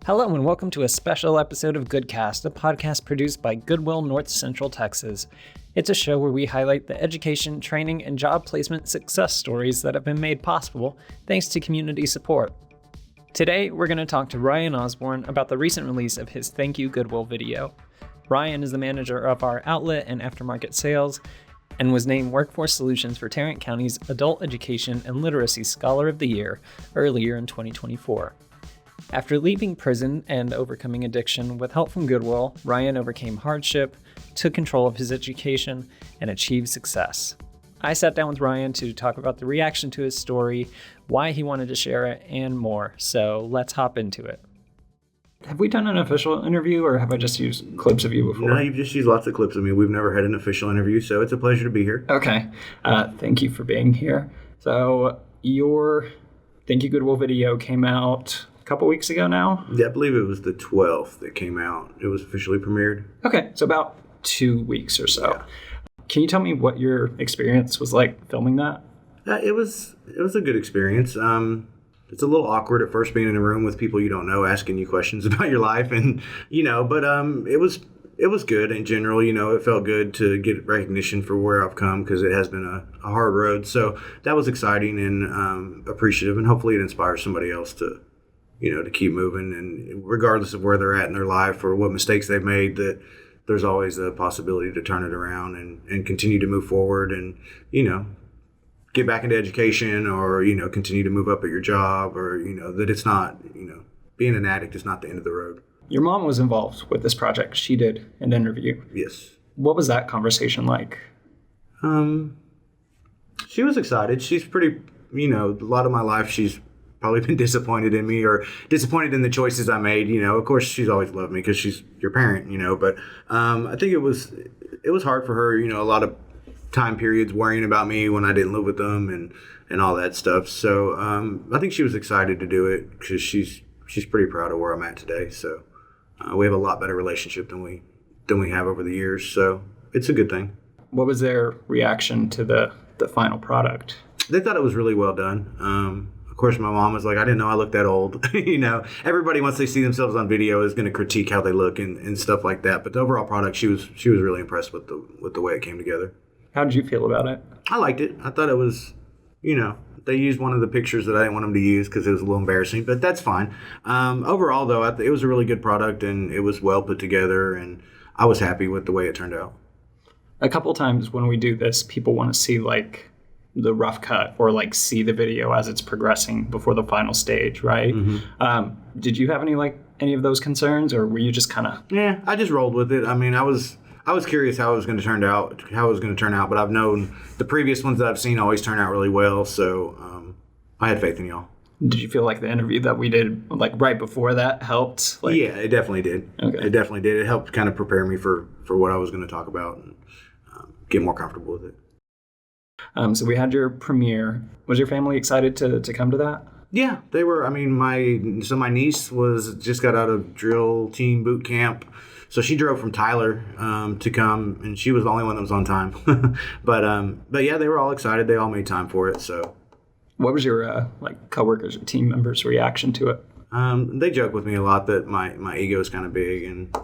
Hello and welcome to a special episode of GoodCast, a podcast produced by Goodwill North Central Texas. It's a show where we highlight the education, training, and job placement success stories that have been made possible thanks to community support. Today, we're going to talk to Ryan Osborn about the recent release of his Thank You Goodwill video. Ryan is the manager of our outlet and aftermarket sales and was named Workforce Solutions for Tarrant County's Adult Education and Literacy Scholar of the Year earlier in 2024. After leaving prison and overcoming addiction with help from Goodwill, Ryan overcame hardship, took control of his education, and achieved success. I sat down with Ryan to talk about the reaction to his story, why he wanted to share it, and more. So let's hop into it. Have we done an official interview, or have I just used clips of you before? No, you've just used lots of clips of me. We've never had an official interview, so it's a pleasure to be here. Okay. Thank you for being here. So your Thank You Goodwill video came out a couple weeks ago now? Yeah, I believe it was the 12th that came out. It was officially premiered. Okay, so about 2 weeks or so. Yeah. Can you tell me what your experience was like filming that? It was a good experience. It's a little awkward at first being in a room with people you don't know asking you questions about your life, and but it was good in general. It felt good to get recognition for where I've come because it has been a hard road. So that was exciting and appreciative, and hopefully it inspires somebody else to keep moving, and regardless of where they're at in their life or what mistakes they've made, that there's always a possibility to turn it around and continue to move forward and, get back into education or, continue to move up at your job or, that it's not, being an addict is not the end of the road. Your mom was involved with this project. She did an interview. Yes. What was that conversation like? She was excited. She's pretty, a lot of my life she's probably been disappointed in me or disappointed in the choices I made. Of course, she's always loved me because she's your parent, but I think it was hard for her, a lot of time periods worrying about me when I didn't live with them and all that stuff. So I think she was excited to do it because she's pretty proud of where I'm at today. So we have a lot better relationship than we have over the years. So it's a good thing. What was their reaction to the final product? They thought it was really well done. Of course, my mom was like, I didn't know I looked that old. Everybody, once they see themselves on video, is going to critique how they look and stuff like that. But the overall product, she was really impressed with the way it came together. How did you feel about it? I liked it. I thought it was, they used one of the pictures that I didn't want them to use because it was a little embarrassing, but that's fine. Overall, though, it was a really good product and it was well put together, and I was happy with the way it turned out. A couple times when we do this, people want to see the rough cut or see the video as it's progressing before the final stage, right? Mm-hmm. Did you have any of those concerns, or were you just kind of? Yeah, I just rolled with it. I mean, I was curious how it was going to turn out, but I've known the previous ones that I've seen always turn out really well, so I had faith in y'all. Did you feel like the interview that we did right before that helped? Yeah, it definitely did. Okay. It definitely did. It helped kind of prepare me for what I was going to talk about and get more comfortable with it. So we had your premiere. Was your family excited to come to that? Yeah, they were. I mean, my niece just got out of drill team boot camp, so she drove from Tyler to come, and she was the only one that was on time. But yeah, they were all excited. They all made time for it. So, what was your coworkers or team members' reaction to it? They joke with me a lot that my ego is kind of big, and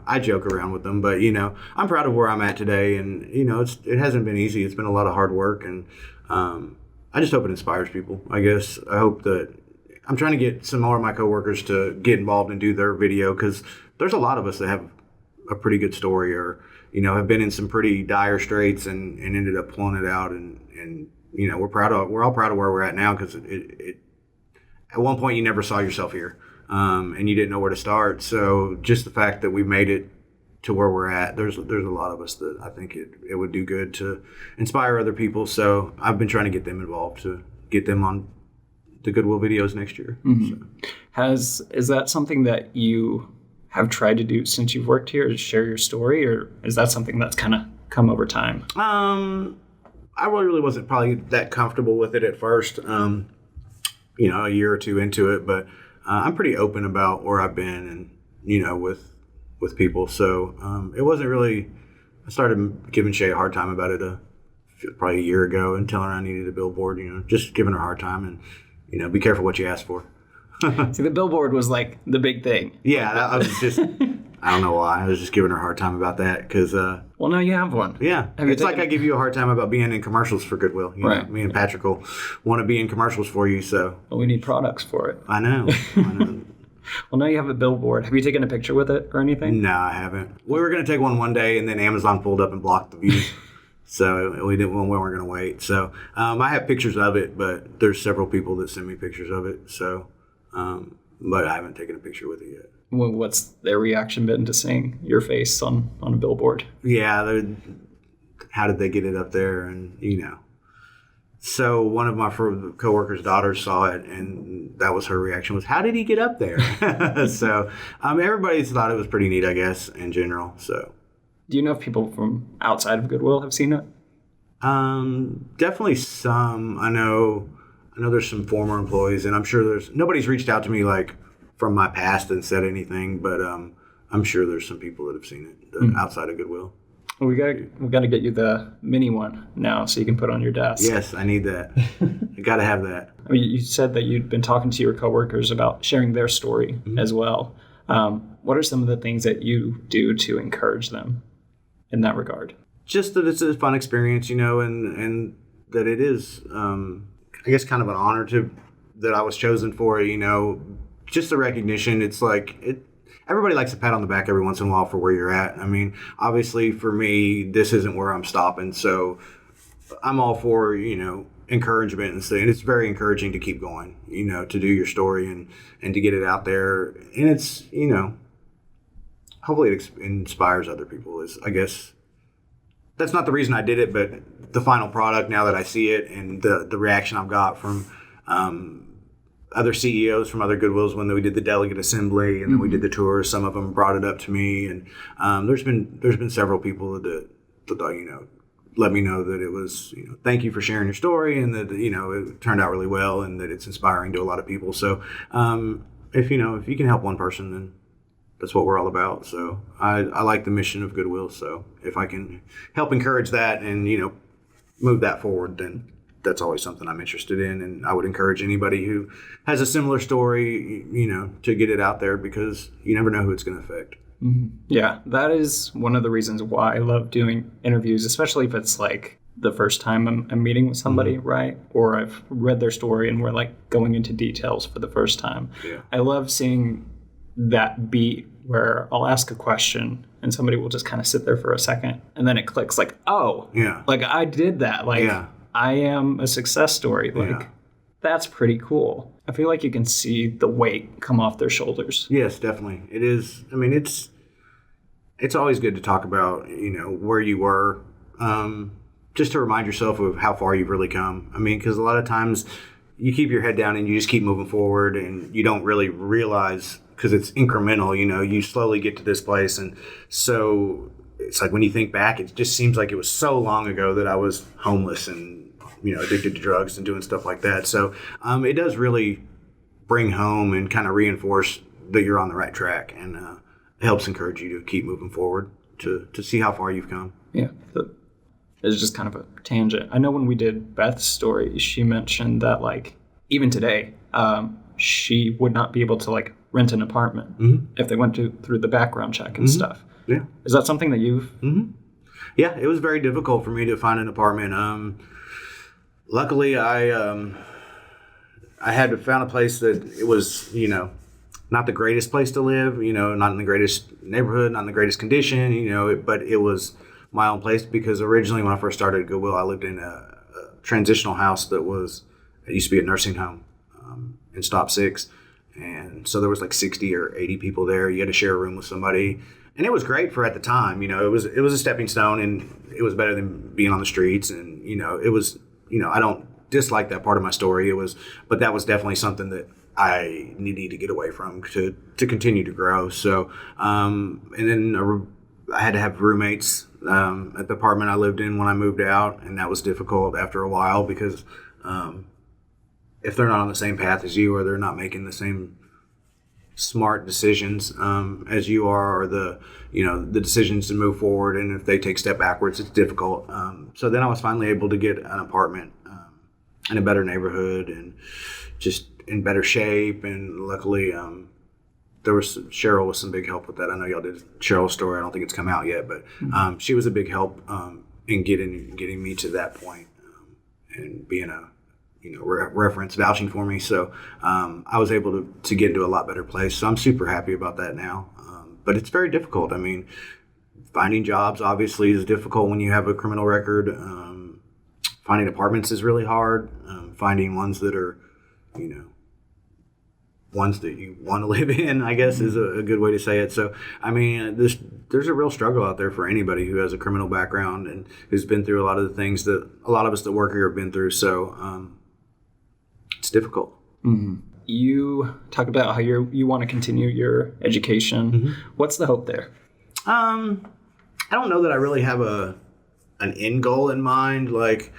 I joke around with them, but I'm proud of where I'm at today, and it hasn't been easy. It's been a lot of hard work, and I just hope it inspires people. I guess I hope that I'm trying to get some more of my coworkers to get involved and do their video, because there's a lot of us that have a pretty good story, or have been in some pretty dire straits and ended up pulling it out, and we're all proud of where we're at now, because it at one point, you never saw yourself here, and you didn't know where to start. So just the fact that we made it to where we're at, there's a lot of us that I think it would do good to inspire other people. So I've been trying to get them involved to get them on the Goodwill videos next year. Mm-hmm. So. Is that something that you have tried to do since you've worked here, to share your story, or is that something that's kind of come over time? I really wasn't probably that comfortable with it at first. A year or two into it, but I'm pretty open about where I've been and, with people. So it wasn't really, I started giving Shay a hard time about it probably a year ago and telling her I needed a billboard, just giving her a hard time and, be careful what you ask for. See, the billboard was like the big thing. Yeah, I was just, I don't know why. I was just giving her a hard time about that because, well, now you have one. Yeah. It's like I give you a hard time about being in commercials for Goodwill. You right. know, me and Patrick will want to be in commercials for you, so. Well, we need products for it. I know. Well, now you have a billboard. Have you taken a picture with it or anything? No, I haven't. We were going to take one day, and then Amazon pulled up and blocked the view. So we weren't going to wait. So I have pictures of it, but there's several people that send me pictures of it. So, but I haven't taken a picture with it yet. Well, what's their reaction been to seeing your face on a billboard? Yeah, how did they get it up there? And, So one of my coworkers' daughters saw it, and that was her reaction was, how did he get up there? So everybody thought it was pretty neat, I guess, in general. So. Do you know if people from outside of Goodwill have seen it? Definitely some. I know there's some former employees, and I'm sure nobody's reached out to me like from my past and said anything, but I'm sure there's some people that have seen it outside of Goodwill. Well, we got to get you the mini one now so you can put on your desk. Yes, I need that. I got to have that. I mean, you said that you'd been talking to your coworkers about sharing their story as well. What are some of the things that you do to encourage them in that regard? Just that it's a fun experience, and that it is, I guess, kind of an honor that I was chosen for, just the recognition. It's like everybody likes a pat on the back every once in a while for where you're at. I mean, obviously for me, this isn't where I'm stopping. So I'm all for, encouragement and saying it's very encouraging to keep going, to do your story and to get it out there. And it's, hopefully it inspires other people is, I guess, that's not the reason I did it, but the final product now that I see it and the reaction I've got from other CEOs from other Goodwills when we did the delegate assembly and then we did the tour. Some of them brought it up to me, and there's been several people that let me know that it was thank you for sharing your story and that it turned out really well and that it's inspiring to a lot of people. So if you can help one person, then that's what we're all about. So I like the mission of Goodwill. So if I can help encourage that and move that forward, then that's always something I'm interested in, and I would encourage anybody who has a similar story, to get it out there because you never know who it's going to affect. Mm-hmm. Yeah, that is one of the reasons why I love doing interviews, especially if it's like the first time I'm meeting with somebody, right? Or I've read their story and we're like going into details for the first time. Yeah. I love seeing that beat where I'll ask a question and somebody will just kind of sit there for a second and then it clicks like, oh, yeah, like I did that. Like, yeah. I am a success story. Like, that's pretty cool. I feel like you can see the weight come off their shoulders. Yes, definitely. It is. I mean, it's always good to talk about, where you were, just to remind yourself of how far you've really come. I mean, because a lot of times you keep your head down and you just keep moving forward and you don't really realize because it's incremental, you slowly get to this place. And so it's like when you think back, it just seems like it was so long ago that I was homeless and addicted to drugs and doing stuff like that. So it does really bring home and kind of reinforce that you're on the right track, and it helps encourage you to keep moving forward to see how far you've come. Yeah, it's just kind of a tangent. I know when we did Beth's story, she mentioned that like even today, she would not be able to like rent an apartment if they went through the background check and stuff. Yeah, is that something that you've? Yeah, it was very difficult for me to find an apartment. Luckily, I had found a place that it was, not the greatest place to live, not in the greatest neighborhood, not in the greatest condition, but it was my own place because originally when I first started at Goodwill, I lived in a transitional house it used to be a nursing home in Stop 6. And so there was like 60 or 80 people there. You had to share a room with somebody. And it was great for at the time, it was a stepping stone and it was better than being on the streets. And, it was, I don't dislike that part of my story. But that was definitely something that I needed to get away from to continue to grow. So, and then I had to have roommates at the apartment I lived in when I moved out. And that was difficult after a while because if they're not on the same path as you or they're not making the same smart decisions as you are, or the decisions to move forward, and if they take a step backwards, it's difficult. So then I was finally able to get an apartment in a better neighborhood and just in better shape, and luckily there was Cheryl was some big help with that. I know y'all did Cheryl's story. I don't think it's come out yet, but she was a big help in getting me to that point, and being a reference, vouching for me. So I was able to get into a lot better place. So I'm super happy about that now. But it's very difficult. I mean, finding jobs obviously is difficult when you have a criminal record. Finding apartments is really hard. Finding ones that are, ones that you want to live in, I guess, is a good way to say it. So, I mean, there's a real struggle out there for anybody who has a criminal background and who's been through a lot of the things that a lot of us that work here have been through. So, it's difficult. Mm-hmm. You talk about how you want to continue your education. Mm-hmm. What's the hope there? I don't know that I really have an end goal in mind. Like,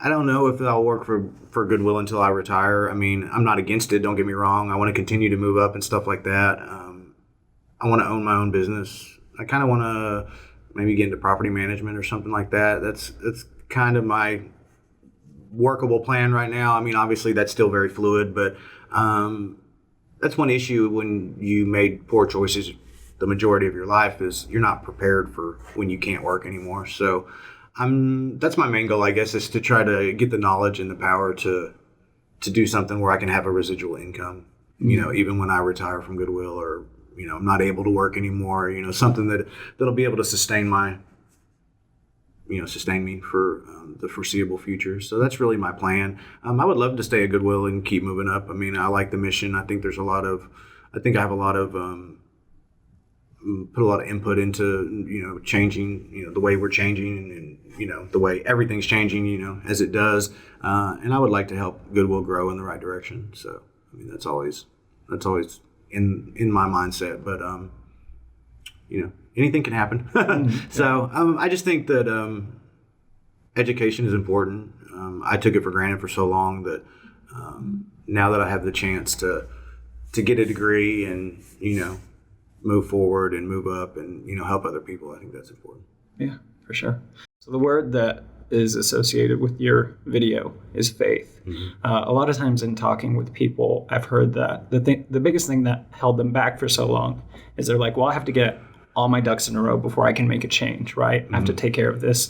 I don't know if I'll work for Goodwill until I retire. I mean, I'm not against it. Don't get me wrong. I want to continue to move up and stuff like that. I want to own my own business. I kind of want to maybe get into property management or something like that. That's kind of my workable plan right now. I mean, obviously that's still very fluid, but that's one issue when you made poor choices the majority of your life is you're not prepared for when you can't work anymore. So that's my main goal, I guess, is to try to get the knowledge and the power to do something where I can have a residual income, even when I retire from Goodwill or, I'm not able to work anymore, something that'll be able to sustain me for the foreseeable future. So that's really my plan. I would love to stay at Goodwill and keep moving up. I mean, I like the mission. I think I have a lot of, put a lot of input into, changing, the way we're changing and, the way everything's changing, as it does. And I would like to help Goodwill grow in the right direction. So, I mean, that's always in my mindset, but, anything can happen. So I just think that education is important. I took it for granted for so long that now that I have the chance to get a degree and, move forward and move up and, help other people, I think that's important. Yeah, for sure. So the word that is associated with your video is faith. Mm-hmm. A lot of times in talking with people, I've heard that the biggest thing that held them back for so long is they're like, well, I have to get all my ducks in a row before I can make a change, right? Mm-hmm. I have to take care of this.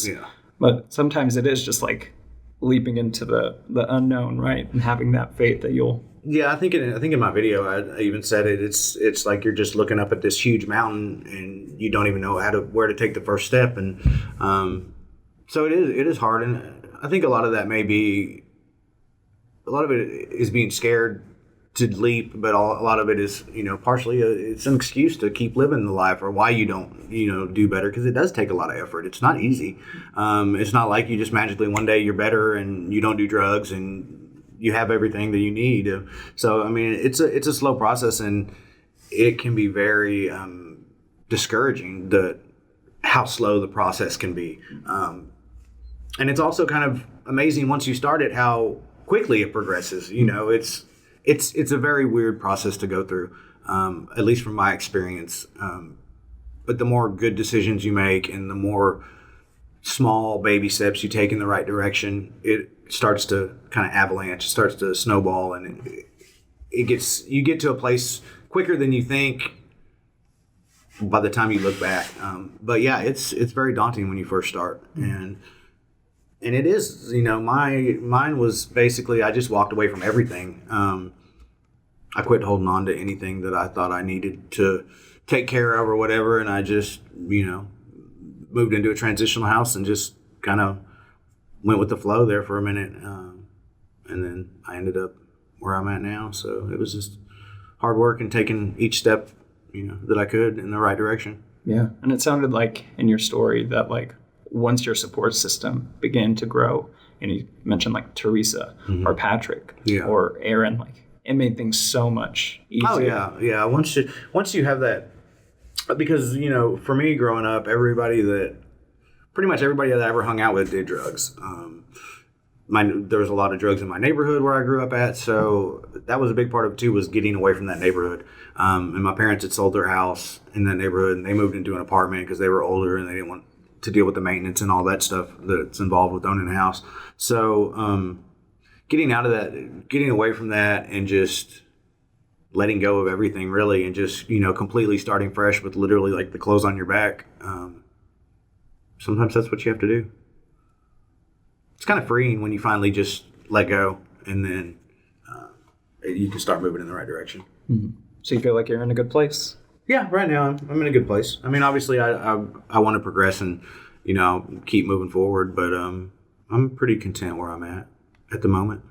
Yeah. But sometimes it is just like leaping into the unknown, right? And having that faith that you'll... Yeah, I think in my video I even said it. It's like you're just looking up at this huge mountain and you don't even know where to take the first step, and so it is hard. And I think a lot of it is being scared to leap, but a lot of it is partially it's an excuse to keep living the life or why you don't do better, because it does take a lot of effort. It's not easy. It's not like you just magically one day you're better and you don't do drugs and you have everything that you need. So, I mean, it's a slow process, and it can be very discouraging how slow the process can be. And it's also kind of amazing once you start it, how quickly it progresses. It's a very weird process to go through, at least from my experience. But the more good decisions you make and the more small baby steps you take in the right direction, it starts to kind of avalanche, it starts to snowball, and you get to a place quicker than you think by the time you look back. But yeah, it's very daunting when you first start, and it is, mine was basically, I just walked away from everything. I quit holding on to anything that I thought I needed to take care of or whatever, and I just, moved into a transitional house and just kind of went with the flow there for a minute. And then I ended up where I'm at now. So it was just hard work and taking each step, that I could in the right direction. Yeah. And it sounded like in your story that like once your support system began to grow, and you mentioned like Teresa mm-hmm. or Patrick or Aaron, like it made things so much easier. Oh yeah. Yeah. Once you have that, because, for me growing up, pretty much everybody that I ever hung out with did drugs. There was a lot of drugs in my neighborhood where I grew up at, so that was a big part of it too, was getting away from that neighborhood. And my parents had sold their house in that neighborhood, and they moved into an apartment because they were older and they didn't want to deal with the maintenance and all that stuff that's involved with owning a house. So, getting out of that, getting away from that, and just letting go of everything really, and just, completely starting fresh with literally like the clothes on your back. Sometimes that's what you have to do. It's kind of freeing when you finally just let go, and then you can start moving in the right direction. Mm-hmm. So you feel like you're in a good place? Yeah, right now I'm in a good place. I mean, obviously I want to progress and, keep moving forward, but I'm pretty content where I'm at the moment.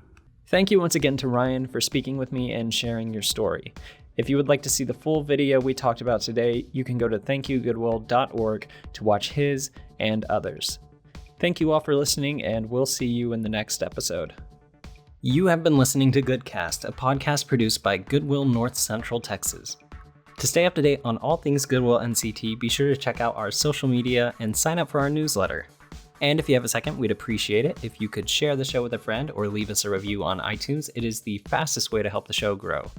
Thank you once again to Ryan for speaking with me and sharing your story. If you would like to see the full video we talked about today, you can go to thankyougoodwill.org to watch his and others. Thank you all for listening, and we'll see you in the next episode. You have been listening to GoodCast, a podcast produced by Goodwill North Central Texas. To stay up to date on all things Goodwill NCT, be sure to check out our social media and sign up for our newsletter. And if you have a second, we'd appreciate it if you could share the show with a friend or leave us a review on iTunes. It is the fastest way to help the show grow.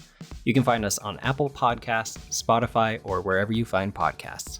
You can find us on Apple Podcasts, Spotify, or wherever you find podcasts.